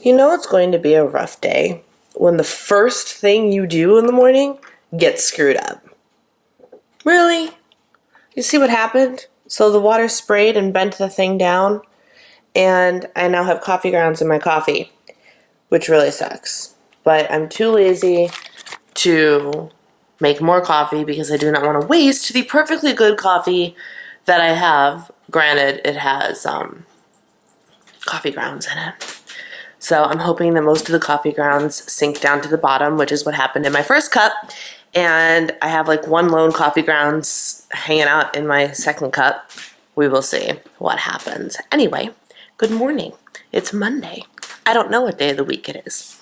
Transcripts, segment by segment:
You know it's going to be a rough day when the first thing you do in the morning gets screwed up. Really? You see what happened? So the water sprayed and bent the thing down, and I now have coffee grounds in my coffee, which really sucks. But I'm too lazy to make more coffee because I do not want to waste the perfectly good coffee that I have. Granted, it has coffee grounds in it. So I'm hoping that most of the coffee grounds sink down to the bottom, which is what happened in my first cup. And I have like one lone coffee grounds hanging out in my second cup. We will see what happens. Anyway, good morning. It's Monday. I don't know what day of the week it is.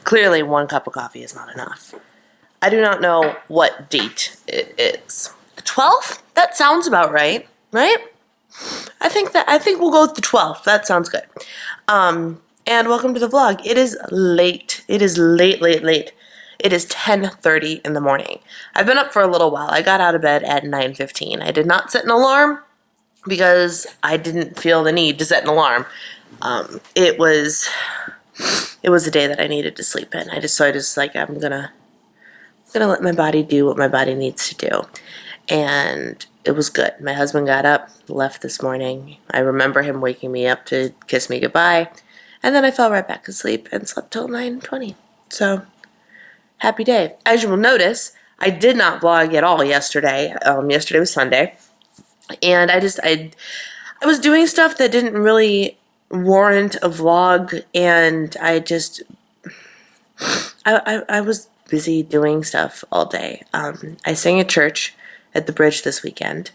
Clearly one cup of coffee is not enough. I do not know what date it is. The 12th? That sounds about right, right? I think we'll go with the 12th. That sounds good. And welcome to the vlog. It is late. It is late. It is 10:30 in the morning. I've been up for a little while. I got out of bed at 9:15. I did not set an alarm because I didn't feel the need to set an alarm. It was a day that I needed to sleep in. I'm gonna let my body do what my body needs to do. And it was good. My husband got up, left this morning. I remember him waking me up to kiss me goodbye. And then I fell right back asleep and slept till 9:20. So, happy day. As you will notice, I did not vlog at all yesterday. Yesterday was Sunday. And I was doing stuff that didn't really warrant a vlog. And I was busy doing stuff all day. I sang at church at the bridge this weekend,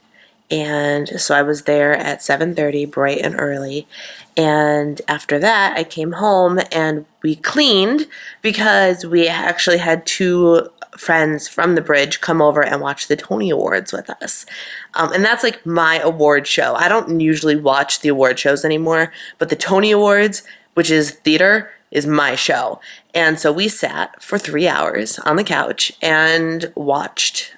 and so I was there at 7:30, bright and early, and after that I came home and we cleaned because we actually had two friends from the bridge come over and watch the Tony Awards with us, and that's like my award show. I don't usually watch the award shows anymore, but the Tony Awards, which is theater, is my show. And so we sat for 3 hours on the couch and watched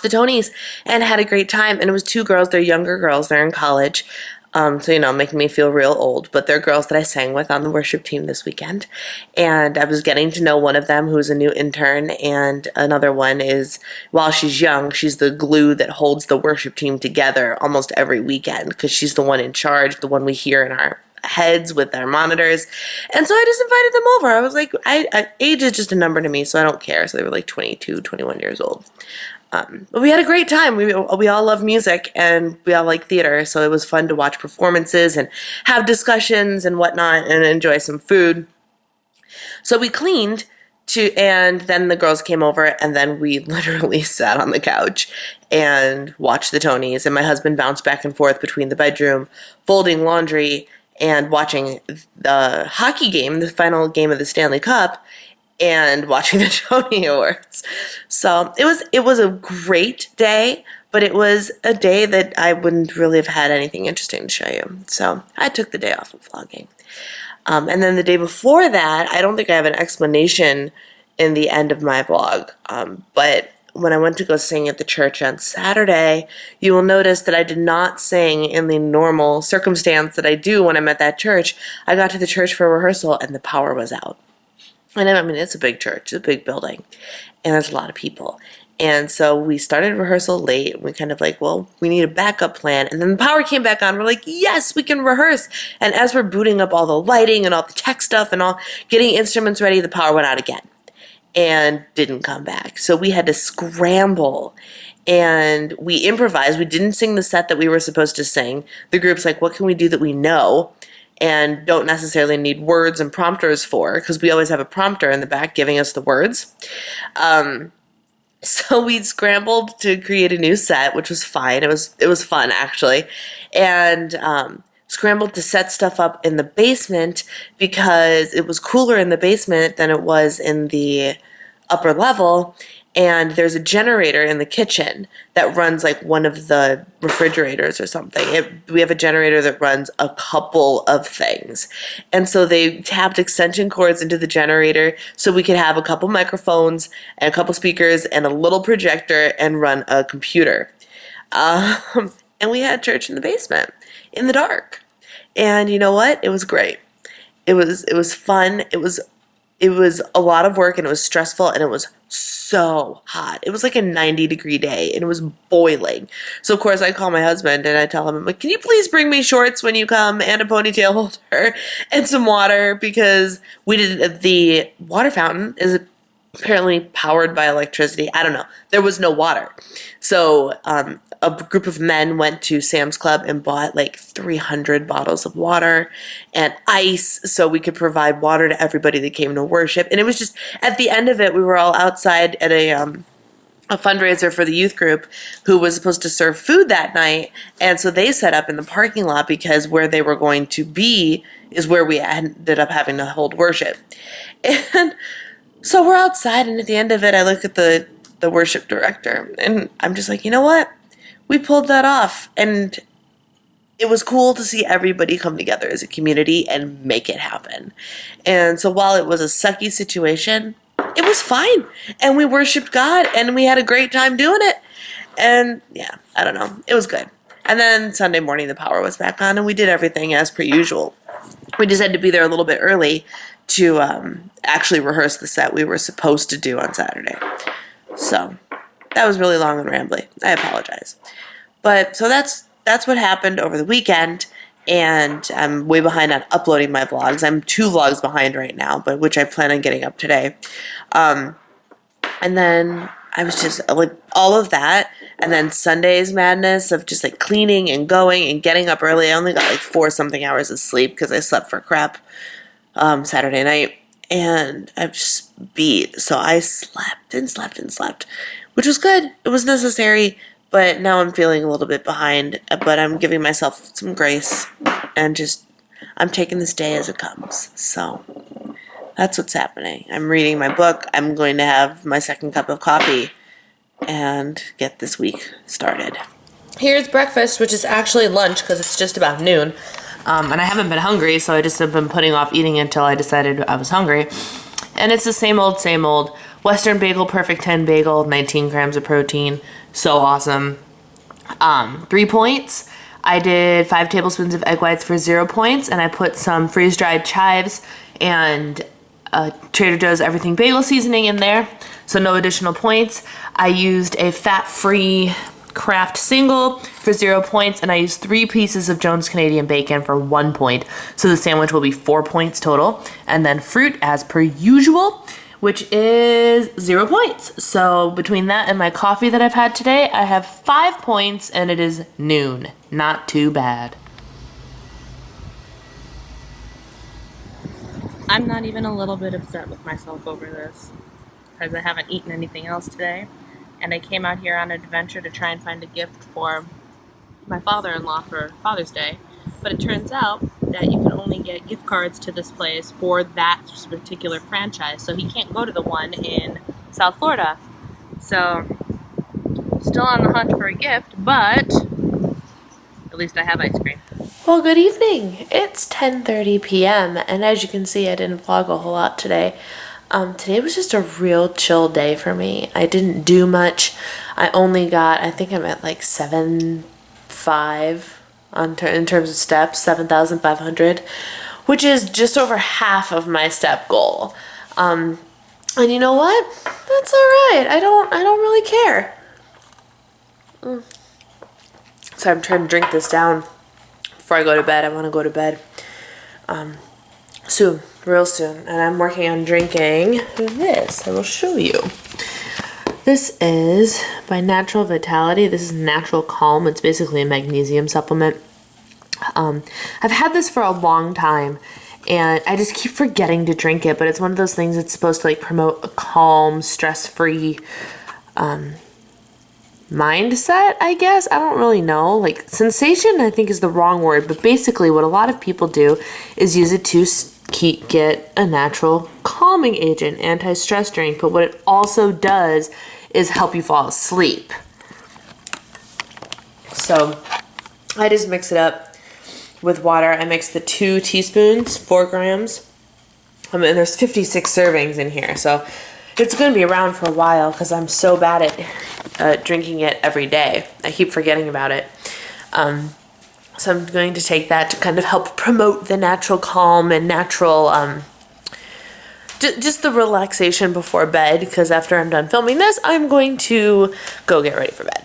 the Tonys and had a great time. And it was two girls. They're younger girls. They're in college. So, making me feel real old. But they're girls that I sang with on the worship team this weekend. And I was getting to know one of them who's a new intern. And another one is, while she's young, she's the glue that holds the worship team together almost every weekend because she's the one in charge, the one we hear in our heads with our monitors. And so I just invited them over. I was like, age is just a number to me, so I don't care. So they were like 22, 21 years old. But we had a great time. We all love music and we all like theater, so it was fun to watch performances and have discussions and whatnot and enjoy some food. So we cleaned and then the girls came over and then we literally sat on the couch and watched the Tonys, and my husband bounced back and forth between the bedroom, folding laundry and watching the hockey game, the final game of the Stanley Cup, and watching the Tony Awards. So it was a great day, but it was a day that I wouldn't really have had anything interesting to show you. So I took the day off of vlogging. And then the day before that, I don't think I have an explanation in the end of my vlog, but when I went to go sing at the church on Saturday, you will notice that I did not sing in the normal circumstance that I do when I'm at that church. I got to the church for rehearsal and the power was out. And I mean, it's a big church, it's a big building, and there's a lot of people. And so we started rehearsal late, and we kind of like, well, we need a backup plan. And then the power came back on. We're like, yes, we can rehearse. And as we're booting up all the lighting and all the tech stuff and all getting instruments ready, the power went out again and didn't come back. So we had to scramble. And we improvised. We didn't sing the set that we were supposed to sing. The group's like, what can we do that we know and don't necessarily need words and prompters for, because we always have a prompter in the back giving us the words. So we scrambled to create a new set, which was fine. It was fun, actually. And scrambled to set stuff up in the basement because it was cooler in the basement than it was in the upper level. And there's a generator in the kitchen that runs like one of the refrigerators or something. We have a generator that runs a couple of things. And so they tapped extension cords into the generator so we could have a couple microphones and a couple speakers and a little projector and run a computer. And we had church in the basement in the dark. And you know what? It was great. It was fun. It was a lot of work and it was stressful and it was so hot. It was like a 90-degree day and it was boiling. So of course I call my husband and I tell him, I'm like, can you please bring me shorts when you come and a ponytail holder and some water, because the water fountain is apparently powered by electricity. I don't know. There was no water. So a group of men went to Sam's Club and bought like 300 bottles of water and ice so we could provide water to everybody that came to worship. And it was just, at the end of it, we were all outside at a fundraiser for the youth group who was supposed to serve food that night. And so they set up in the parking lot because where they were going to be is where we ended up having to hold worship. And so we're outside, and at the end of it, I look at the worship director, and I'm just like, you know what? We pulled that off, and it was cool to see everybody come together as a community and make it happen. And so while it was a sucky situation, it was fine, and we worshiped God, and we had a great time doing it. And yeah, I don't know. It was good. And then Sunday morning, the power was back on, and we did everything as per usual. We just had to be there a little bit early to actually rehearse the set we were supposed to do on Saturday. So that was really long and rambly. I apologize. But so that's what happened over the weekend, and I'm way behind on uploading my vlogs. I'm 2 vlogs behind right now, but which I plan on getting up today. And then I was just like all of that, and then Sunday's madness of just like cleaning and going and getting up early. I only got like 4 something hours of sleep because I slept for crap Saturday night, and I'm just beat. So I slept and slept and slept, which was good. It was necessary, but now I'm feeling a little bit behind, but I'm giving myself some grace and just, I'm taking this day as it comes. So that's what's happening. I'm reading my book. I'm going to have my second cup of coffee and get this week started. Here's breakfast, which is actually lunch because it's just about noon. And I haven't been hungry, so I just have been putting off eating until I decided I was hungry. And it's the same old Western Bagel Perfect 10 bagel, 19 grams of protein. So awesome. 3 points. I did 5 tablespoons of egg whites for 0 points, and I put some freeze-dried chives and Trader Joe's Everything Bagel seasoning in there, so no additional points. I used a fat-free Kraft single for 0 points, and I used 3 pieces of Jones Canadian bacon for 1 point, so the sandwich will be 4 points total. And then fruit as per usual, which is 0 points. So between that and my coffee that I've had today, I have 5 points, and it is noon. Not too bad. I'm not even a little bit upset with myself over this, because I haven't eaten anything else today. And I came out here on an adventure to try and find a gift for my father-in-law for Father's Day. But it turns out that you can only get gift cards to this place for that particular franchise. So he can't go to the one in South Florida. So, still on the hunt for a gift, but at least I have ice cream. Well, good evening. It's 10:30 p.m. and as you can see, I didn't vlog a whole lot today. Today was just a real chill day for me. I didn't do much. I think I'm at like 7,500 in terms of steps, 7,500, which is just over half of my step goal. And you know what? That's all right. I don't really care. So I'm trying to drink this down before I go to bed. I want to go to bed soon, real soon. And I'm working on drinking this. I will show you. This is by Natural Vitality. This is Natural Calm. It's basically a magnesium supplement. I've had this for a long time, and I just keep forgetting to drink it, but it's one of those things that's supposed to like promote a calm, stress-free mindset, I guess. I don't really know. Like, sensation, I think, is the wrong word, but basically what a lot of people do is use it to get a natural calming agent, anti-stress drink, but what it also does is help you fall asleep. So I just mix it up with water. I mix the 2 teaspoons, 4 grams. And there's 56 servings in here, so it's going to be around for a while because I'm so bad at drinking it every day. I keep forgetting about it. So I'm going to take that to kind of help promote the natural calm and natural, just the relaxation before bed, because after I'm done filming this, I'm going to go get ready for bed.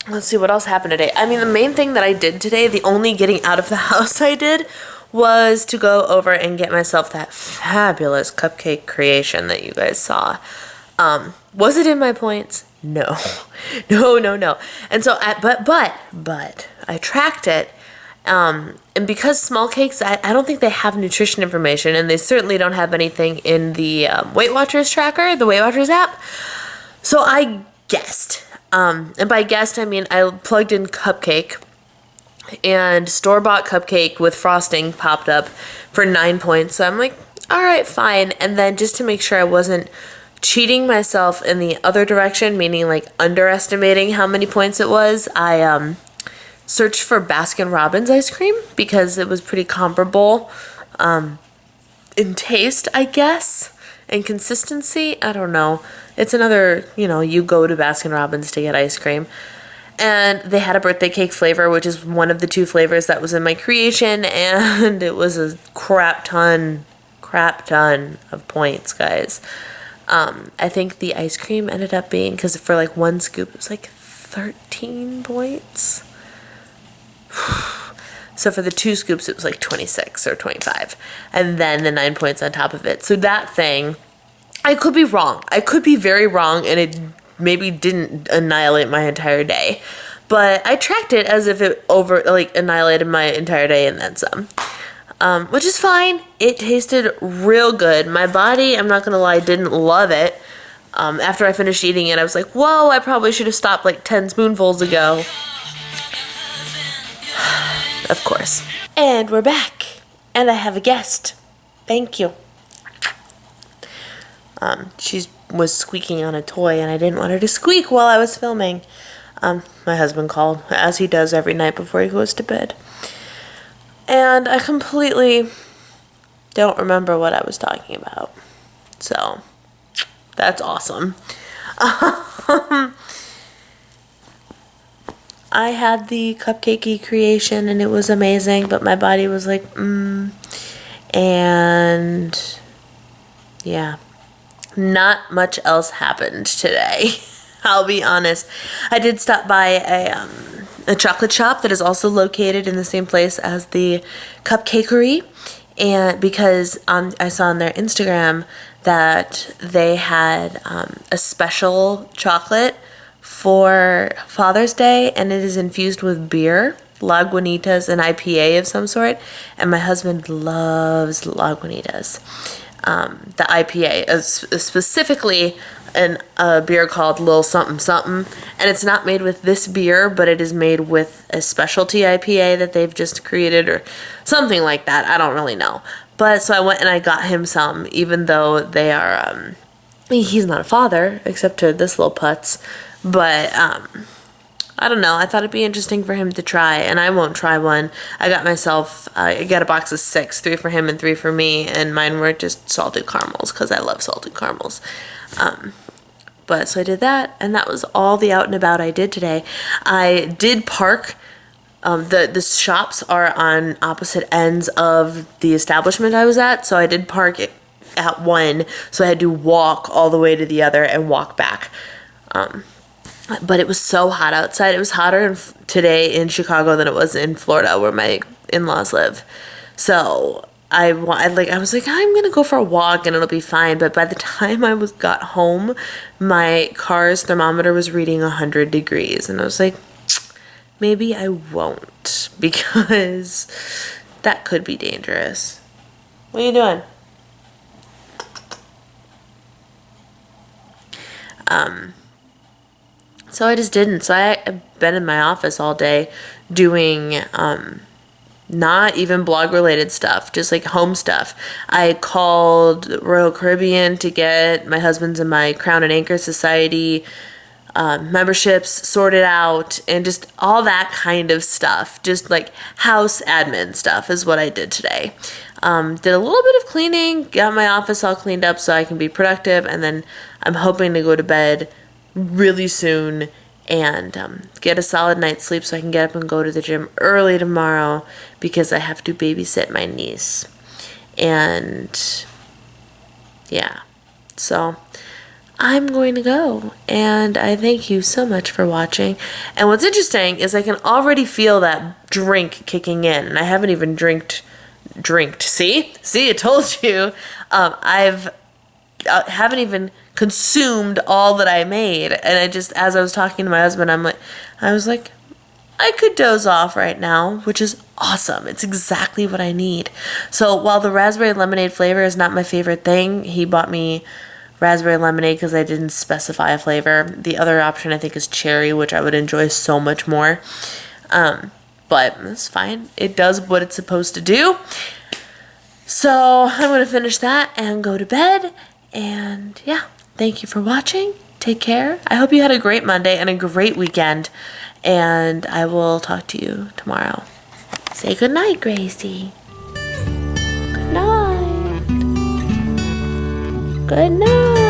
Let's see what else happened today. I mean, the main thing that I did today, the only getting out of the house I did, was to go over and get myself that fabulous cupcake creation that you guys saw. Was it in my points? No. No. And so, but I tracked it. And because small cakes, I don't think they have nutrition information, and they certainly don't have anything in the Weight Watchers tracker, the Weight Watchers app. So I guessed. And by guessed, I mean I plugged in cupcake, and store-bought cupcake with frosting popped up for 9 points. So I'm like, all right, fine. And then just to make sure I wasn't cheating myself in the other direction, meaning like underestimating how many points it was, I searched for Baskin-Robbins ice cream because it was pretty comparable in taste, I guess, and consistency. I don't know. It's another, you go to Baskin-Robbins to get ice cream. And they had a birthday cake flavor, which is one of the 2 flavors that was in my creation, and it was a crap ton of points, guys. I think the ice cream ended up being, because for like 1 scoop, it was like 13 points. So for the 2 scoops, it was like 26 or 25. And then the 9 points on top of it. So that thing, I could be wrong. I could be very wrong, and it maybe didn't annihilate my entire day. But I tracked it as if it annihilated my entire day and then some. Which is fine. It tasted real good. My body, I'm not going to lie, didn't love it. After I finished eating it, I was like, whoa, I probably should have stopped like 10 spoonfuls ago. Of course. And we're back. And I have a guest. Thank you. She was squeaking on a toy, and I didn't want her to squeak while I was filming. My husband called, as he does every night before he goes to bed. And I completely don't remember what I was talking about. So, that's awesome. I had the cupcakey creation, and it was amazing, but my body was like, and yeah. Not much else happened today. I'll be honest. I did stop by a chocolate shop that is also located in the same place as the cupcakery, and because I saw on their Instagram that they had a special chocolate for Father's Day, and it is infused with beer, Lagunitas, an IPA of some sort, and my husband loves Lagunitas. The IPA is specifically a beer called Lil Something Something, and it's not made with this beer, but it is made with a specialty IPA that they've just created or something like that. I don't really know. But so I went and I got him some, even though they are, he's not a father, except to this little putz, but, I don't know. I thought it'd be interesting for him to try, and I won't try one. I got a box of 6, 3 for him and 3 for me, and mine were just salted caramels because I love salted caramels. But so I did that, and that was all the out and about I did today. I did park. The shops are on opposite ends of the establishment I was at, so I did park at one, so I had to walk all the way to the other and walk back. But it was so hot outside. It was hotter today in Chicago than it was in Florida, where my in-laws live. So I was like, I'm gonna go for a walk and it'll be fine. But by the time I got home, my car's thermometer was reading 100 degrees, and I was like, maybe I won't, because that could be dangerous. What are you doing? So I just didn't. So I've been in my office all day doing not even blog related stuff, just like home stuff. I called Royal Caribbean to get my husband's and my Crown and Anchor Society memberships sorted out, and just all that kind of stuff. Just like house admin stuff is what I did today. Did a little bit of cleaning, got my office all cleaned up so I can be productive, and then I'm hoping to go to bed really soon and get a solid night's sleep so I can get up and go to the gym early tomorrow because I have to babysit my niece. And yeah, so I'm going to go, and I thank you so much for watching. And what's interesting is I can already feel that drink kicking in, and I haven't even drinked. See, I told you. I've haven't even consumed all that I made, and as I was talking to my husband, I was like, I could doze off right now, which is awesome. It's exactly what I need. So while the raspberry lemonade flavor is not my favorite thing, he bought me raspberry lemonade because I didn't specify a flavor. The other option I think is cherry, which I would enjoy so much more. But it's fine. It does what it's supposed to do. So I'm going to finish that and go to bed. And yeah, thank you for watching. Take care. I hope you had a great Monday and a great weekend. And I will talk to you tomorrow. Say good night, Gracie. Good night. Good night.